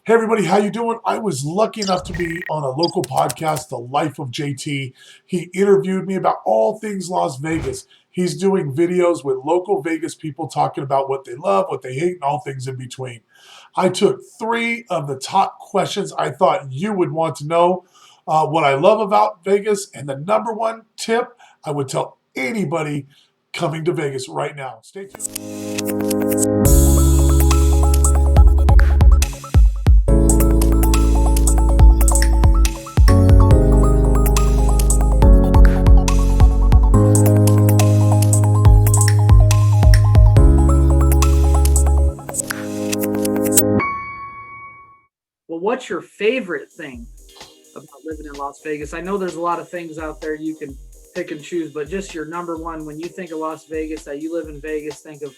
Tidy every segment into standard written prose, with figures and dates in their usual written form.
Hey everybody, how you doing? I was lucky enough to be on a local podcast, The Life of JT. He interviewed me about all things Las Vegas. He's doing videos with local Vegas people talking about what they love, what they hate, and all things in between. I took 3 of the top questions I thought you would want to know. What I love about Vegas, and the number one tip I would tell anybody coming to Vegas right now. Stay tuned. Well, what's your favorite thing about living in Las Vegas? I know there's a lot of things out there you can pick and choose, but just your number one, when you think of Las Vegas, that you live in Vegas, think of,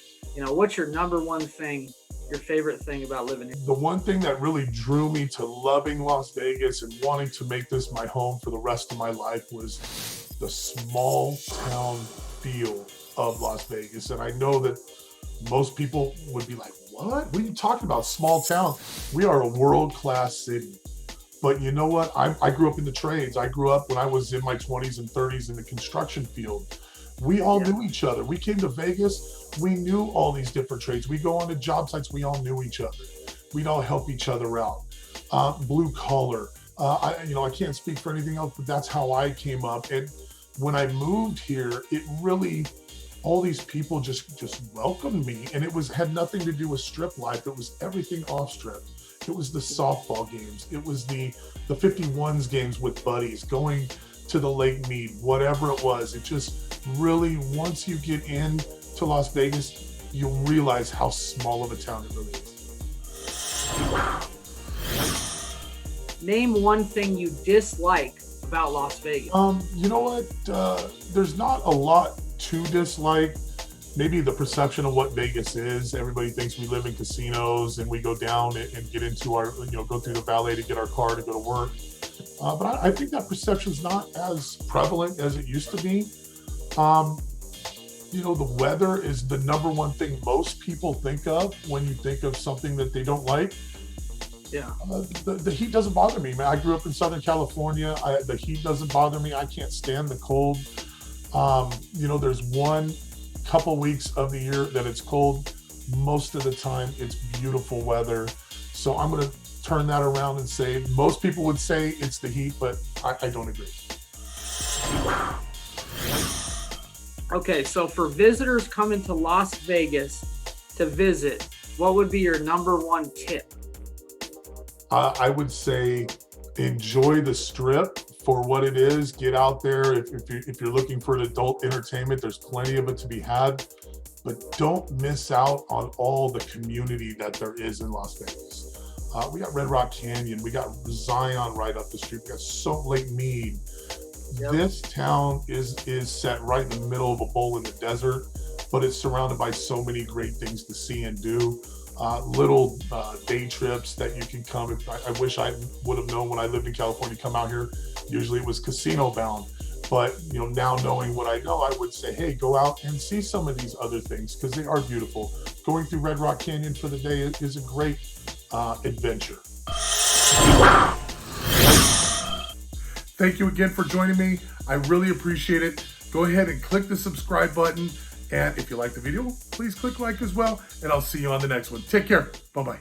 what's your number one thing, your favorite thing about living here? The one thing that really drew me to loving Las Vegas and wanting to make this my home for the rest of my life was the small town feel of Las Vegas. And I know that most people would be like, what are you talking about? Small town. We are a world-class city. But you know what? I grew up in the trades. I grew up when I was in my 20s and 30s in the construction field. We all knew each other. We came to Vegas. We knew all these different trades. We go on to job sites. We all knew each other. We'd all help each other out. Blue collar. I can't speak for anything else, but that's how I came up. And when I moved here, it really, all these people just welcomed me, and it had nothing to do with strip life. It was everything off strip. It was the softball games. It was the 51s games with buddies, going to the Lake Mead, whatever it was. It just really, once you get into Las Vegas, you'll realize how small of a town it really is. Name one thing you dislike about Las Vegas. You know what? There's not a lot to dislike. Maybe the perception of what Vegas is. Everybody thinks we live in casinos and we go down and get into our, go through the valet to get our car to go to work. But I think that perception's not as prevalent as it used to be. The weather is the number one thing most people think of when you think of something that they don't like. Yeah. The heat doesn't bother me, man. I grew up in Southern California. The heat doesn't bother me. I can't stand the cold. There's one couple weeks of the year that it's cold. Most of the time it's beautiful weather. So I'm going to turn that around and say, most people would say it's the heat, but I don't agree. Okay, so for visitors coming to Las Vegas to visit, what would be your number one tip? I would say enjoy the strip for what it is. Get out there. If you're looking for an adult entertainment, there's plenty of it to be had, but don't miss out on all the community that there is in Las Vegas. We got Red Rock Canyon. We got Zion right up the street. We got Salt Lake Mead. Yep. This town is set right in the middle of a bowl in the desert, but it's surrounded by so many great things to see and do. Little day trips that you can come. I wish I would have known when I lived in California, come out here. Usually it was casino bound, but now knowing what I know, I would say, hey, go out and see some of these other things because they are beautiful. Going through Red Rock Canyon for the day is a great adventure. Thank you again for joining me. I really appreciate it. Go ahead and click the subscribe button. And if you like the video, please click like as well. And I'll see you on the next one. Take care. Bye-bye.